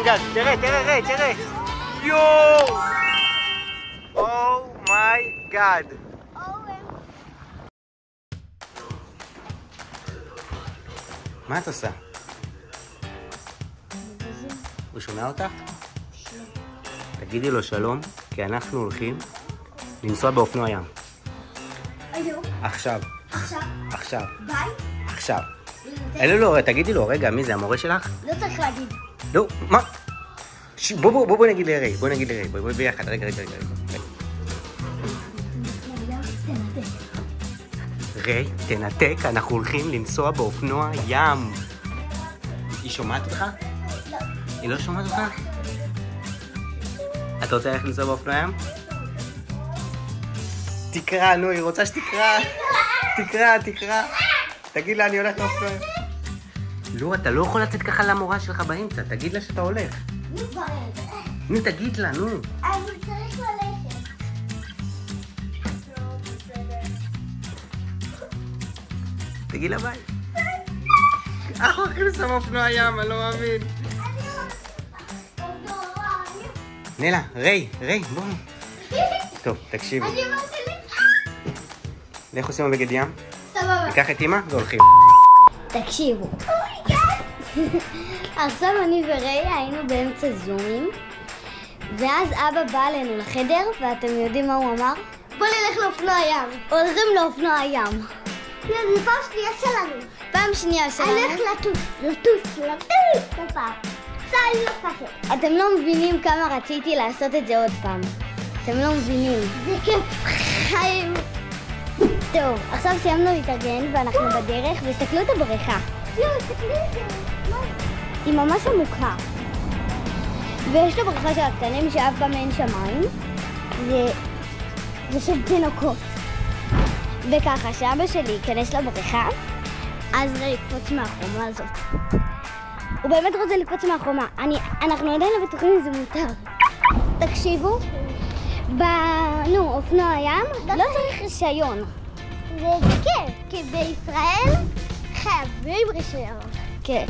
גג. תראה. יואו! אומייגאד. מה את עושה? הוא שומע אותך? תגידי לו שלום, כי אנחנו הולכים לנסוע באופנוע ים. היום? עכשיו. ביי? עכשיו. לא, תגידי לו, רגע, מי זה, המורה שלך? לא צריך להגיד. לא, מה? בוא נגיד לריי, בוא ביחד, רגע. ריי, תנתק, אנחנו הולכים לנסוע באופנוע ים. היא שומעת אותך? לא. היא לא שומעת אותך? את רוצה ללכת לנסוע באופנוע ים? תקרא, נו, היא רוצה שתקרא. תקרא. תגיד לה, אני הולך לאופנוע ים. לא, אתה לא יכול לצאת ככה למורה שלך באמצע, תגיד לה שאתה הולך. נו, תגיד לה, נו. אני צריך ללכת. תגיד לה ביי. אנחנו הולכים לנסוע באופנוע ים, אני לא מאמין. נלה, ריי, בואו. טוב, תקשיבי. אני רוצה איך עושים בבגד ים? סבבה. ניקח את אמא והולכים. תקשיבו. עכשיו אני וריי היינו באמצע זומים, ואז אבא בא אלינו לחדר, ואתם יודעים מה הוא אמר? בוא נלך לאופנוע ים. הולכים לאופנוע ים. זה פעם שנייה שלנו. פעם שנייה שלנו. אני הולך לטוס. אתם לא מבינים כמה רציתי לעשות את זה עוד פעם. אתם לא מבינים. זה כיף חיים. טוב, עכשיו סיימנו להתארגן ואנחנו בדרך, והסתכלו את הבריכה. תסתכלו את זה. היא ממש עמוקה. ויש לו בריכה של הקטנים שאף פעם אין שמיים. זה של תינוקות. וככה, שאבא שלי ייכנס לבריכה, אז ריי יקפוץ מהחומה הזאת. הוא באמת רוצה לקפוץ מהחומה. אנחנו עדיין לא בטוחים אם זה מותר. תקשיבו, אופנוע ים לא צריך רישיון. זה כיף, כי בישראל חייבים רישיון. כן,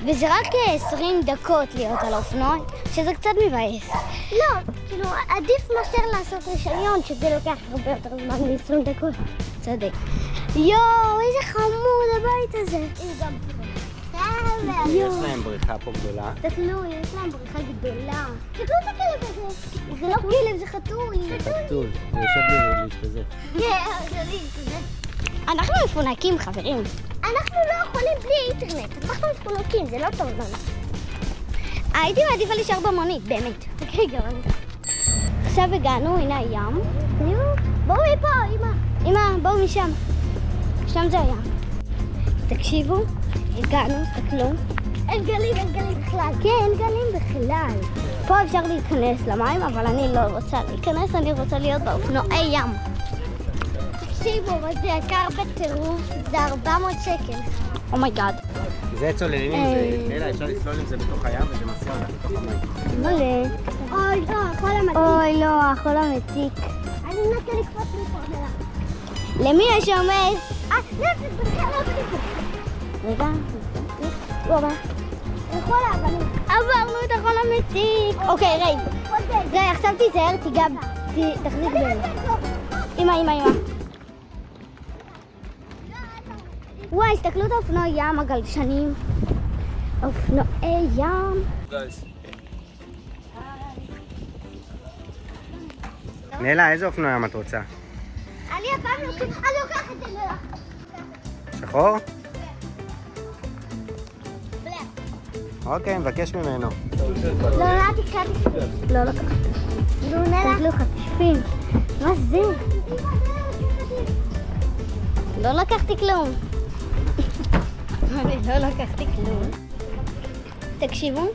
וזה רק 20 דקות להיות על אופנוע, שזה קצת מבאס. לא, כאילו עדיף מאשר לעשות רישיון, שזה לוקח הרבה יותר זמן מ-20 דקות. צודק. יואו, איזה חמוד הבית הזה. יש להם בריכה פה גדולה. תסתכלו, יש להם בריכה גדולה. תסתכלו את הכלב הזה. זה לא כלב, זה חתול. חתול, הוא יושב להשתזף. כן, זה להשתזף. אנחנו מפונקים, חברים. אנחנו לא יכולים בלי אינטרנט. אנחנו מפונקים, זה לא טוב לנו. הייתי מעדיפה להישאר במונית, באמת. אוקיי, גם אני. עכשיו הגענו, הנה הים. בואו מפה, אמא, בואו משם. שם זה הים. תקשיבו, הגענו, תסתכלו. אין גלים בכלל. כן, אין גלים בכלל. פה אפשר להיכנס למים, אבל אני לא רוצה להיכנס, אני רוצה להיות באופנועי ים. תקשיבו, אבל זה יקר בטירוף, זה 400 שקל. אומייגאד. זה צוללים עם זה, נלה, אפשר לצלול עם זה בתוך הים וזה מסיע אותך בתוך המים. מלא. אוי, לא, החול המתיק. אוי, לא, החול המתיק. אני מנסה לקפוץ מפה, נלה. למי יש עומד? לא, רגע, לא בא. החול האבנים. עברנו את החול המתיק. אוקיי, ריי. ריי, עכשיו תיזהר, תחזיק בין. אמא. וואי, הסתכלו את האופנוע ים, הגלשנים. אופנועי ים. נלה, איזה אופנוע ים את רוצה? אני הפעם לוקח את זה נלה. שחור? אוקיי, מבקש ממנו. לא, תקרא. לא לקחת. נו, נלה. תסתכלו חטיפים. מה זה? לא לקחתי כלום. אני לא לקחתי כלום. תקשיבו,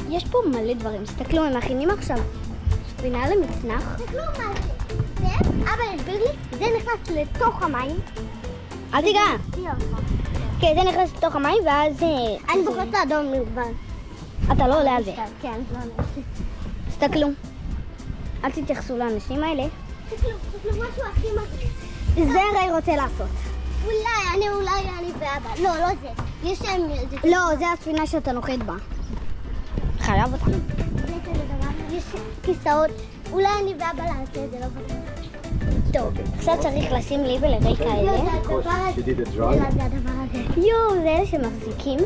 יש פה מלא דברים. תסתכלו, הם מכינים עכשיו ספינה למצנח. תסתכלו מה זה. אבא הסביר לי, זה נכנס לתוך המים. אל תיגע. כן, זה נכנס לתוך המים ואז... אני בוחרת האדום מלבן. אתה לא עולה על זה. כן, לא עולה. תסתכלו. אל תתייחסו לאנשים האלה. תסתכלו, משהו הכי מגניב. זה הרי רוצה לעשות. אולי אני ואבא. לא זה. יש להם... לא, זה הספינה שאתה נוחת בה. חייב אותם. יש כיסאות, אולי אני ואבא לעשה את זה, לא חושב. טוב, עכשיו צריך לשים לי ולרי כאלה. יואו, זה אלה שמחזיקים.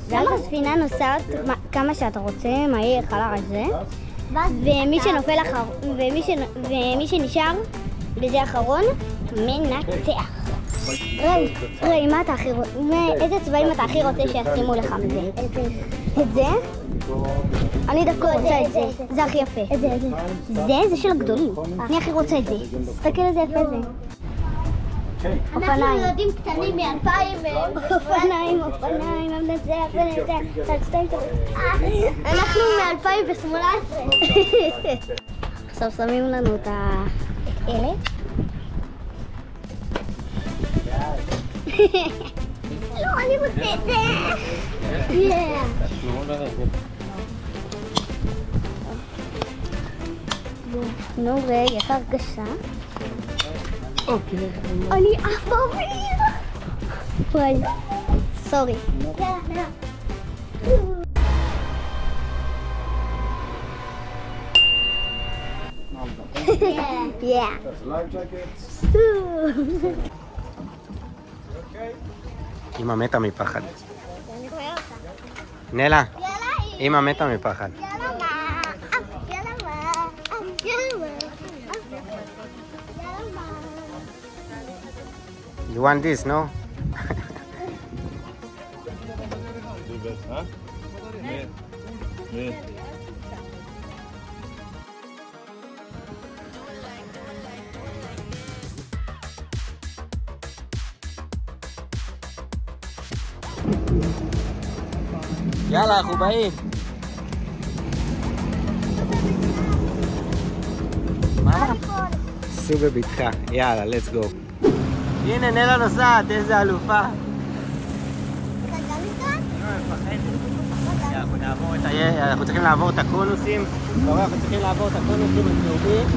ואז הספינה נוסעת כמה שאתה רוצה, מהיר, חלר הזה. ומי שנופל ומי שנשאר בזה האחרון, מנצח. ראי, מה אתה הכי רוצה? איזה צבעים אתה הכי רוצה שישימו לך בזה? את זה? אני דווקא רוצה את זה. זה הכי יפה. זה של הגדולים. אני הכי רוצה את זה. תסתכל איזה יפה זה. אנחנו ילדים קטנים מ-2000. אופניים, המנצח. אנחנו מ-2018. עכשיו שמים לנו את אלה. לא, אני רוצה את זה. נו רגע, איך הרגשה? אוקיי. אני אף באוויר. וואי, סורי. אמא מתה מפחד. אני רואה אותה. נלה, יאללה, אמא מתה מפחד. You want this, no? יאללה, אנחנו באים. מה? סעו בביתך. יאללה, let's go. הנה, נלה נוסעת, איזה אלופה. אנחנו צריכים לעבור את הקונוסים. אנחנו צריכים לעבור את הקונוסים הצהובים,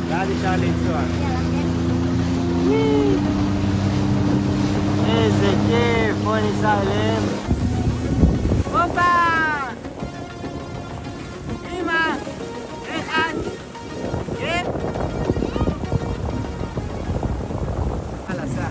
ואז אפשר לנסוע. איזה כיף, בואי ניסע אליהם. הופה! אמא! איך את? כן? יאללה, סע.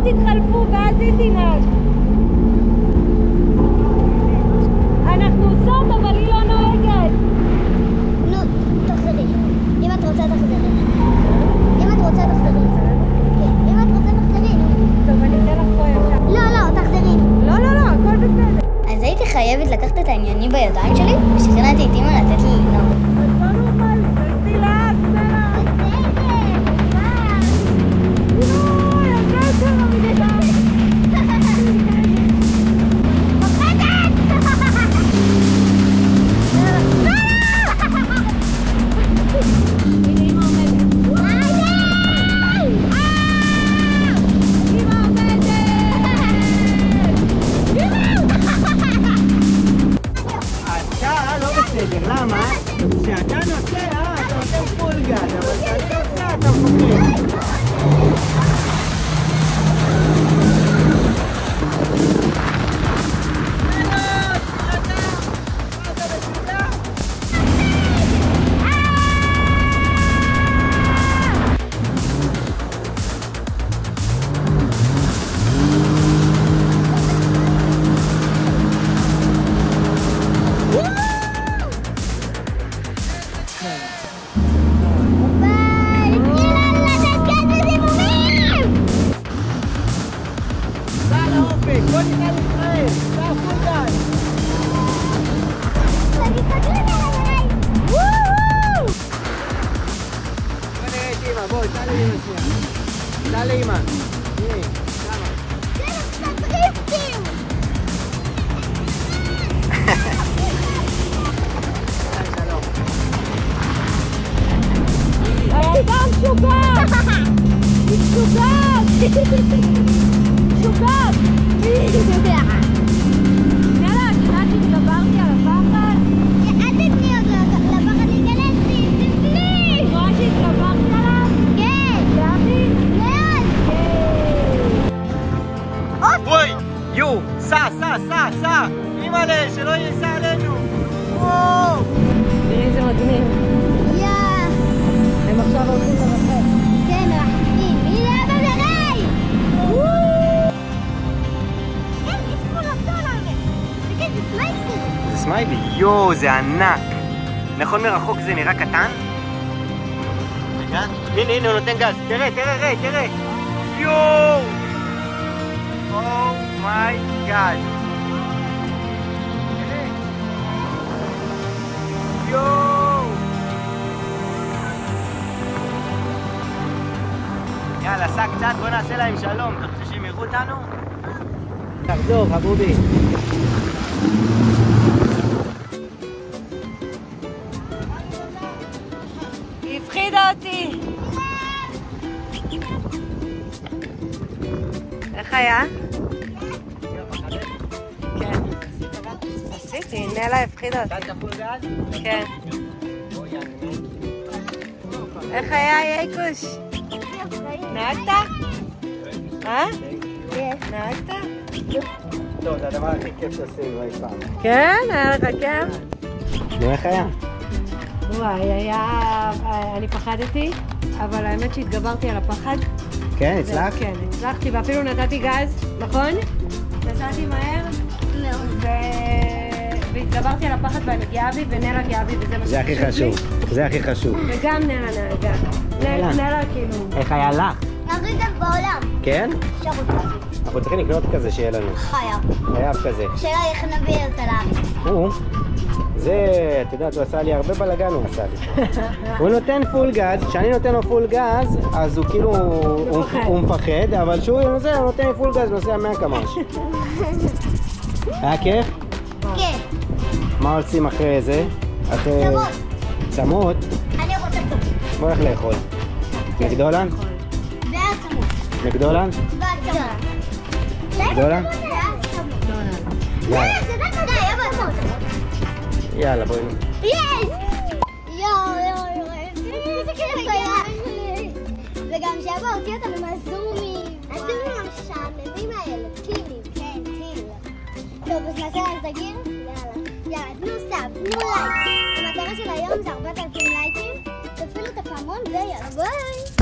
תתחלפו ואז היא תנהג. אנחנו עושות אבל היא לא נוהגת. נו, תחזרי. אם את רוצה תחזרי. אם את רוצה תחזרי. כן, אם את רוצה תחזרי. טוב, אני אתן לך פה ישר. לא, תחזרי. לא, הכל בסדר. אז הייתי חייבת לקחת את העניינים בידיים שלי ושכנעתי את אמא לתת לי לנהוג. אז בוא נוכל, תלכי לאט, סלע. למה? כשאתה נוסע, אתה נותן פול גז, אבל כשאתה נוסע, אתה מפחד. ניסה עלינו. וואו! תראי איזה מגניב. הם עכשיו הולכים לרחב. כן, מרחבים. הנה אבא וריי! יש פה רצון על זה. תגיד, זה סמיילי. זה סמיילי. יואו, זה ענק. נכון מרחוק זה נראה קטן? רגע, הנה, הוא נותן גז. תראה, ריי, תראה. יואו! אומיי גאד. יואו! יאללה, סע קצת, בוא נעשה להם שלום. אתה רוצה שהם יראו אותנו? תחזור, חבובי. היא הפחידה אותי. איך היה? כן. עשיתי, נלה הפחידה אותי. נתת פול גז? כן. איך היה, ייקוש? נהגת? נהגת? טוב, זה הדבר הכי כיף שעשינו אי פעם. כן? היה לך כיף? נו, איך היה? וואי, אני פחדתי, אבל האמת שהתגברתי על הפחד. כן, הצלחת? כן, הצלחתי, ואפילו נתתי גז, נכון? נסעתי מהר, והתגברתי על הפחד ואני גאה בי, ונלה גאה בי, וזה מה זה הכי חשוב. זה הכי חשוב. וגם נלה נהגה. נלה כאילו... איך היה לך? הכי טוב בעולם. כן? אפשר אותה. אנחנו צריכים לקנות כזה שיהיה לנו. חייב כזה. שאלה איך נביא את הלארץ. זה, את יודעת, הוא עשה לי הרבה בלגן, הוא עשה לי. הוא נותן פול גז, כשאני נותן לו פול גז, אז הוא כאילו, הוא מפחד, אבל כשהוא נותן לי פול גז, נוסע 100 קמ"ש. היה כיף? כן. מה עושים אחרי זה? צמות. צמות? אני רוצה צמות. בוא נלך לאכול. מקדולן? והצמות. מקדולן? והצמות. מקדולן? יאללה. יאללה, בואי. יואו, איזה כיף היה. וגם שאבא הוציא אותנו מהזומים. הזומים המשעממים האלה, טילים. כן, טיל. טוב, אז נעשה להם תגיר? יאללה, תנו סאב, תנו לייק. המטרה של היום זה 4,000 לייקים. תפעילו את הפעמון ויאללה, ביי.